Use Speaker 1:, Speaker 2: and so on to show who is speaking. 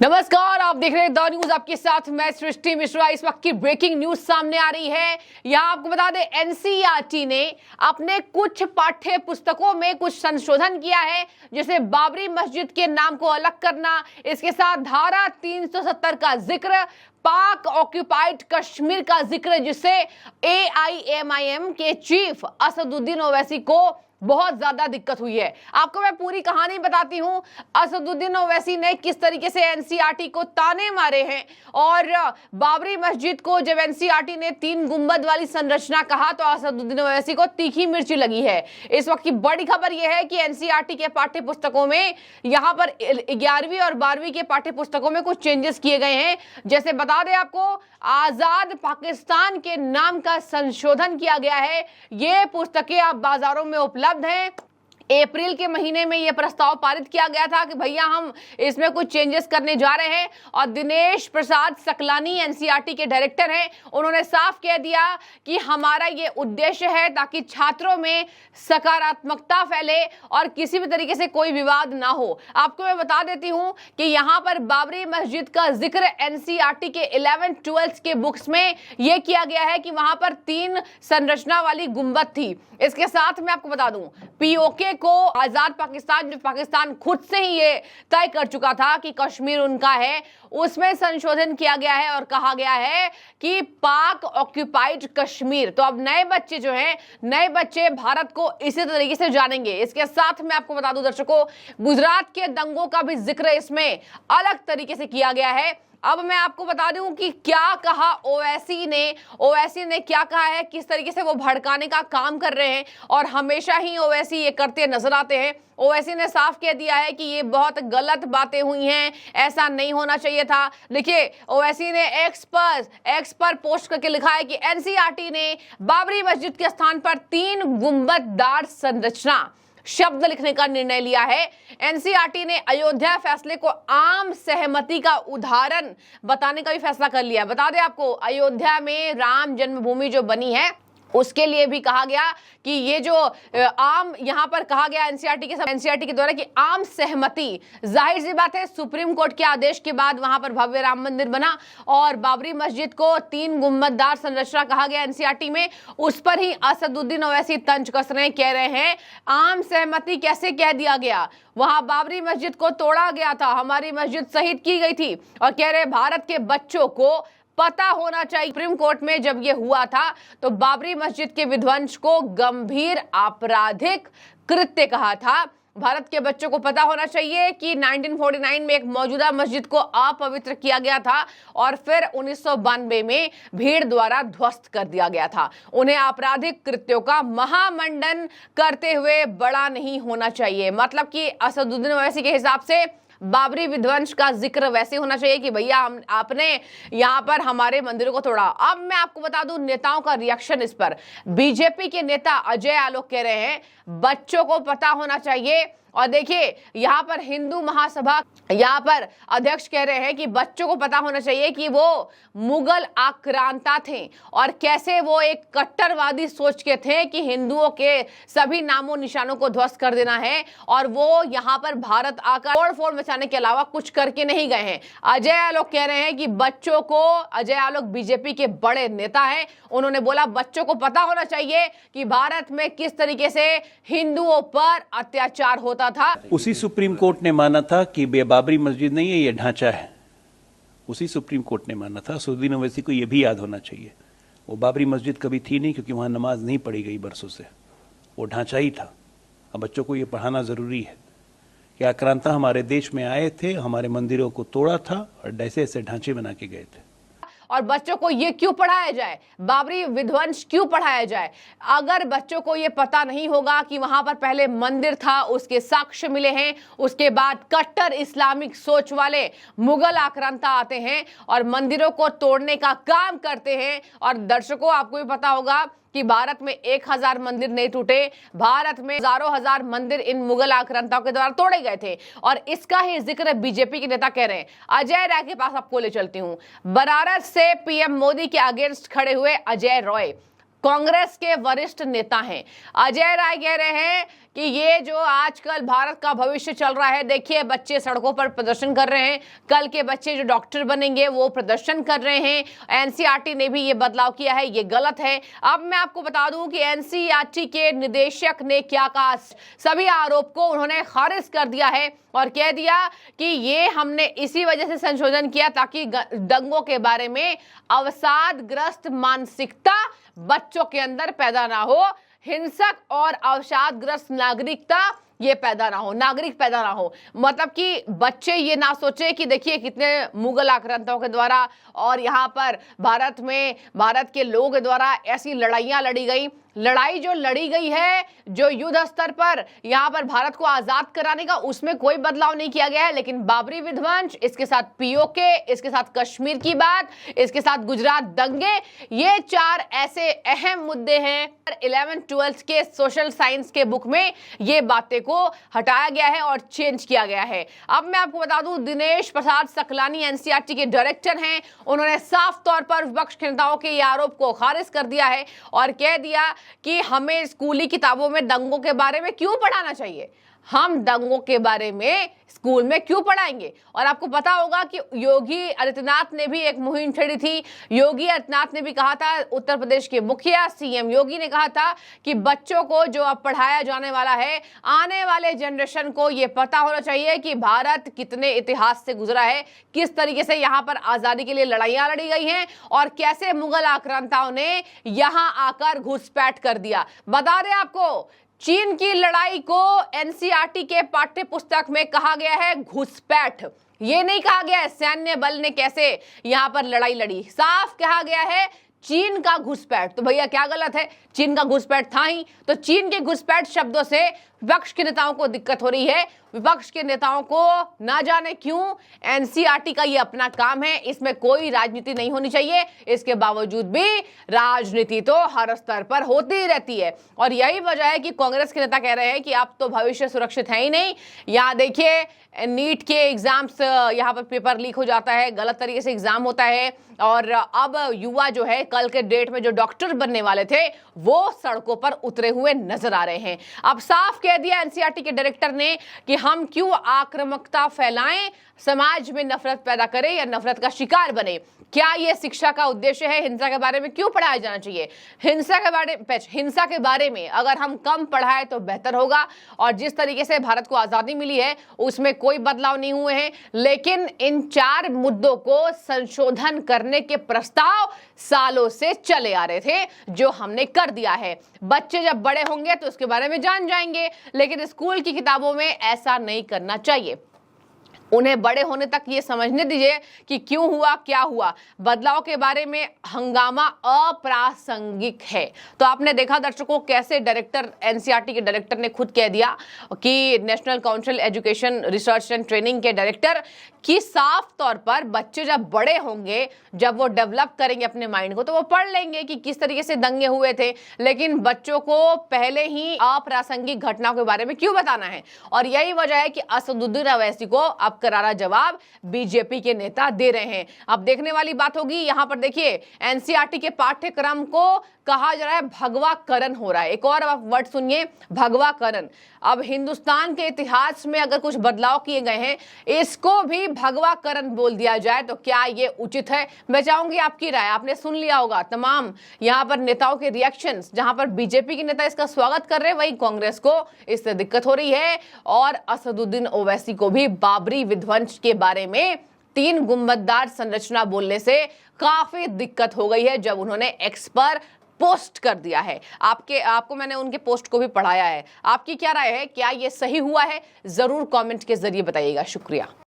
Speaker 1: नमस्कार, आप देख रहे हैं द न्यूज। आपके साथ मैं सृष्टि मिश्रा। इस वक्त की ब्रेकिंग न्यूज सामने आ रही है। यहाँ आपको बता दें, एनसीईआरटी ने अपने कुछ पाठ्य पुस्तकों में कुछ संशोधन किया है, जैसे बाबरी मस्जिद के नाम को अलग करना, इसके साथ धारा 370 का जिक्र, पाक ऑक्यूपाइड कश्मीर का जिक्र, जिससे एआईएमआईएम के चीफ असदुद्दीन ओवैसी को बहुत ज्यादा दिक्कत हुई है। आपको मैं पूरी कहानी बताती हूं। असदुद्दीन ओवैसी ने किस तरीके से एनसीईआरटी को ताने मारे हैं, और बाबरी मस्जिद को जब एनसीईआरटी ने 3 गुंबद वाली संरचना कहा तो असदुद्दीन ओवैसी को तीखी मिर्ची लगी है। इस वक्त की बड़ी खबर यह है कि एनसीईआरटी के पाठ्य पुस्तकों में यहां पर 11वीं और 12वीं के पाठ्य पुस्तकों में कुछ चेंजेस किए गए हैं। जैसे बता दें आपको, आजाद पाकिस्तान के नाम का संशोधन किया गया है। ये पुस्तकें अब बाजारों में उपलब्ध हैं। अप्रैल के महीने में यह प्रस्ताव पारित किया गया था कि भैया हम इसमें कुछ चेंजेस करने जा रहे हैं, और दिनेश प्रसाद सकलानी एनसीईआरटी के डायरेक्टर हैं, उन्होंने साफ कह दिया कि हमारा ये उद्देश्य है ताकि छात्रों में सकारात्मकता फैले और किसी भी तरीके से कोई विवाद ना हो। आपको मैं बता देती हूं कि यहां पर बाबरी मस्जिद का जिक्र एनसीईआरटी के 11-12 के बुक्स में यह किया गया है कि वहां पर 3 संरचना वाली गुंबद थी। इसके साथ मैं आपको बता दूं, पीओके को आजाद पाकिस्तान, जो पाकिस्तान खुद से ही ये तय कर चुका था कि कश्मीर उनका है, उसमें संशोधन किया गया है और कहा गया है कि पाक ऑक्यूपाइड कश्मीर। तो अब नए बच्चे जो हैं, नए बच्चे भारत को इसी तरीके से जानेंगे। इसके साथ मैं आपको बता दूं दर्शकों, गुजरात के दंगों का भी जिक्र इसमें अलग तरीके से किया गया है। अब मैं आपको बता दूं कि क्या कहा ओवैसी ने क्या कहा है, किस तरीके से वो भड़काने का काम कर रहे हैं, और हमेशा ही ओवैसी ये करते नजर आते हैं। ओवैसी ने साफ कह दिया है कि ये बहुत गलत बातें हुई हैं, ऐसा नहीं होना चाहिए था। देखिए, ओवैसी ने एक्स पर पोस्ट करके लिखा है कि एनसीईआरटी ने बाबरी मस्जिद के स्थान पर 3 गुंबददार संरचना शब्द लिखने का निर्णय लिया है। एनसीईआरटी ने अयोध्या फैसले को आम सहमति का उदाहरण बताने का भी फैसला कर लिया। बता दें आपको, अयोध्या में राम जन्मभूमि जो बनी है उसके लिए भी कहा गया कि ये जो आम, यहां पर कहा गया एनसीईआरटी के द्वारा कि आम सहमति, जाहिर सी बात है सुप्रीम कोर्ट के आदेश के बाद वहां पर भव्य राम मंदिर बना, और बाबरी मस्जिद को 3 गुंबददार संरचना कहा गया एनसीईआरटी में। उस पर ही असदुद्दीन ओवैसी तंज कस रहे हैं, कह रहे हैं आम सहमति कैसे कह दिया गया, वहां बाबरी मस्जिद को तोड़ा गया था, हमारी मस्जिद शहीद की गई थी, और कह रहे भारत के बच्चों को पता होना चाहिए। सुप्रीम कोर्ट में जब ये हुआ था तो बाबरी मस्जिद के विध्वंस को गंभीर आपराधिक कृत्य कहा था। भारत के बच्चों को पता होना चाहिए कि 1949 में एक मौजूदा मस्जिद को अपवित्र किया गया था, और फिर 1992 में भीड़ द्वारा ध्वस्त कर दिया गया था। उन्हें आपराधिक कृत्यों का महामंडन करते हुए बड़ा नहीं होना चाहिए। मतलब कि असदुद्दीन ओवैसी के हिसाब से बाबरी विध्वंस का जिक्र वैसे होना चाहिए कि भैया आपने यहाँ पर हमारे मंदिरों को तोड़ा। अब मैं आपको बता दूं नेताओं का रिएक्शन इस पर। बीजेपी के नेता अजय आलोक कह रहे हैं बच्चों को पता होना चाहिए, और देखिए यहाँ पर हिंदू महासभा यहाँ पर अध्यक्ष कह रहे हैं कि बच्चों को पता होना चाहिए कि वो मुगल आक्रांता थे, और कैसे वो एक कट्टरवादी सोच के थे कि हिंदुओं के सभी नामों निशानों को ध्वस्त कर देना है, और वो यहाँ पर भारत आकर तोड़-फोड़ मचाने के अलावा कुछ करके नहीं गए हैं। अजय आलोक कह रहे हैं कि बच्चों को, अजय आलोक बीजेपी के बड़े नेता हैं, उन्होंने बोला बच्चों को पता होना चाहिए कि भारत में किस तरीके से हिंदुओं पर अत्याचार होता था।
Speaker 2: उसी सुप्रीम कोर्ट ने माना था कि बाबरी मस्जिद नहीं है, ये ढांचा है। उसी सुप्रीम कोर्ट ने माना था। असदुद्दीन ओवैसी को ये भी याद होना चाहिए, वो बाबरी मस्जिद कभी थी नहीं, क्योंकि वहां नमाज नहीं पढ़ी गई बरसों से, वो ढांचा ही था। अब बच्चों को ये पढ़ाना जरूरी है कि आक्रांता हमारे देश में आए थे, हमारे मंदिरों को तोड़ा था और ऐसे ऐसे ढांचे बना के गए थे।
Speaker 1: और बच्चों को ये क्यों पढ़ाया जाए, बाबरी विध्वंस क्यों पढ़ाया जाए? अगर बच्चों को ये पता नहीं होगा कि वहां पर पहले मंदिर था, उसके साक्ष्य मिले हैं, उसके बाद कट्टर इस्लामिक सोच वाले मुगल आक्रांता आते हैं और मंदिरों को तोड़ने का काम करते हैं। और दर्शकों, आपको भी पता होगा कि भारत में 1000 मंदिर नहीं टूटे, भारत में हजारों हजार मंदिर इन मुगल आक्रांताओं के द्वारा तोड़े गए थे, और इसका ही जिक्र बीजेपी के नेता कह रहे हैं। अजय राय के पास आपको ले चलती हूं। बनारस से पीएम मोदी के अगेंस्ट खड़े हुए अजय रॉय। कांग्रेस के वरिष्ठ नेता हैं। अजय राय कह रहे हैं कि ये जो आजकल भारत का भविष्य चल रहा है, देखिए बच्चे सड़कों पर प्रदर्शन कर रहे हैं, कल के बच्चे जो डॉक्टर बनेंगे वो प्रदर्शन कर रहे हैं। एनसीईआरटी ने भी ये बदलाव किया है, ये गलत है। अब मैं आपको बता दूं कि एनसीईआरटी के निदेशक ने क्या कहा, सभी आरोप को उन्होंने खारिज कर दिया है और कह दिया कि ये हमने इसी वजह से संशोधन किया ताकि दंगों के बारे में अवसादग्रस्त मानसिकता बच्चों के अंदर पैदा ना हो, हिंसक और अवसादग्रस्त नागरिक पैदा ना हो। मतलब कि बच्चे ये ना सोचे कि देखिए कितने मुगल आक्रांताओं के द्वारा और यहाँ पर भारत के लोगों के द्वारा ऐसी लड़ाइयां लड़ी गई। लड़ाई जो लड़ी गई है, जो युद्ध स्तर पर यहाँ पर भारत को आजाद कराने का, उसमें कोई बदलाव नहीं किया गया है। लेकिन बाबरी विध्वंस, इसके साथ पीओके, इसके साथ कश्मीर की बात, इसके साथ गुजरात दंगे, ये 4 ऐसे अहम मुद्दे हैं। 11th-12th के सोशल साइंस के बुक में ये बातें को हटाया गया है और चेंज किया गया है। अब मैं आपको बता दूं, दिनेश प्रसाद सकलानी एनसीईआरटी के डायरेक्टर हैं, उन्होंने साफ तौर पर विपक्ष के नेताओं के ये आरोप को खारिज कर दिया है और कह दिया कि हमें स्कूली किताबों में दंगों के बारे में क्यों पढ़ाना चाहिए, हम दंगों के बारे में स्कूल में क्यों पढ़ाएंगे। और आपको पता होगा कि योगी आदित्यनाथ ने भी एक मुहिम छेड़ी थी। योगी आदित्यनाथ ने भी कहा था, उत्तर प्रदेश के मुखिया सीएम योगी ने कहा था कि बच्चों को जो अब पढ़ाया जाने वाला है, आने वाले जनरेशन को ये पता होना चाहिए कि भारत कितने इतिहास से गुजरा है, किस तरीके से यहाँ पर आजादी के लिए लड़ाइयां लड़ी गई हैं और कैसे मुगल आक्रांताओं ने यहाँ आकर घुसपैठ कर दिया। बता दें आपको, चीन की लड़ाई को एनसीईआरटी के पाठ्य पुस्तक में कहा गया है घुसपैठ। ये नहीं कहा गया है सैन्य बल ने कैसे यहां पर लड़ाई लड़ी, साफ कहा गया है चीन का घुसपैठ। तो भैया क्या गलत है, चीन का घुसपैठ था ही। तो चीन के घुसपैठ शब्दों से विपक्ष के नेताओं को दिक्कत हो रही है। विपक्ष के नेताओं को ना जाने क्यों, एनसीईआरटी का ये अपना काम है, इसमें कोई राजनीति नहीं होनी चाहिए। इसके बावजूद भी राजनीति तो हर स्तर पर होती ही रहती है और यही वजह है कि कांग्रेस के नेता कह रहे हैं कि अब तो भविष्य सुरक्षित है ही नहीं। यहाँ देखिए नीट के एग्जाम्स, यहाँ पर पेपर लीक हो जाता है, गलत तरीके से एग्जाम होता है और अब युवा जो है कल के डेट में जो डॉक्टर बनने वाले थे वो सड़कों पर उतरे हुए नजर आ रहे हैं। अब साफ कह दिया एनसीईआरटी के डायरेक्टर ने कि हम क्यों आक्रामकता फैलाएं, समाज में नफरत पैदा करें या नफरत का शिकार बने। क्या ये शिक्षा का उद्देश्य है? हिंसा के बारे में क्यों पढ़ाया जाना चाहिए? हिंसा के बारे में अगर हम कम पढ़ाएं तो बेहतर होगा। और जिस तरीके से भारत को आजादी मिली है उसमें कोई बदलाव नहीं हुए हैं, लेकिन इन 4 मुद्दों को संशोधन करने के प्रस्ताव सालों से चले आ रहे थे, जो हमने कर दिया है। बच्चे जब बड़े होंगे तो उसके बारे में जान जाएंगे, लेकिन स्कूल की किताबों में ऐसा नहीं करना चाहिए। उन्हें बड़े होने तक ये समझने दीजिए कि क्यों हुआ, क्या हुआ। बदलाव के बारे में हंगामा अप्रासंगिक है। तो आपने देखा दर्शकों कैसे डायरेक्टर, एनसीईआरटी के डायरेक्टर ने खुद कह दिया कि national council education research and training के डायरेक्टर कि साफ तौर पर बच्चे जब बड़े होंगे, जब वो डेवलप करेंगे अपने माइंड को, तो वो पढ़ लेंगे कि किस तरीके से दंगे हुए थे। लेकिन बच्चों को पहले ही अप्रासंगिक घटनाओं के बारे में क्यों बताना है। और यही वजह है कि असदुद्दीन ओवैसी को अब करारा जवाब बीजेपी के नेता दे रहे हैं। अब देखने वाली बात होगी, यहां पर देखिए एनसीईआरटी के पाठ्यक्रम को कहा जा रहा है भगवाकरण हो रहा है। एक और आप वर्ड सुनिए, भगवाकरण। अब हिंदुस्तान के इतिहास में अगर कुछ बदलाव किए गए हैं, इसको भी भगवाकरण बोल दिया जाए तो क्या ये उचित है? मैं चाहूंगी आपकी राय। आपने सुन लिया होगा तमाम यहां पर नेताओं के रिएक्शंस, जहां पर बीजेपी के नेता इसका स्वागत कर रहे हैं, वहीं कांग्रेस को इससे दिक्कत हो रही है। और असदुद्दीन ओवैसी को भी बाबरी विध्वंस के बारे में 3 गुंबददार संरचना बोलने से काफी दिक्कत हो गई है, जब उन्होंने एक्स पर पोस्ट कर दिया है। आपको मैंने उनके पोस्ट को भी पढ़ाया है। आपकी क्या राय है? क्या ये सही हुआ है? जरूर कमेंट के जरिए बताइएगा। शुक्रिया।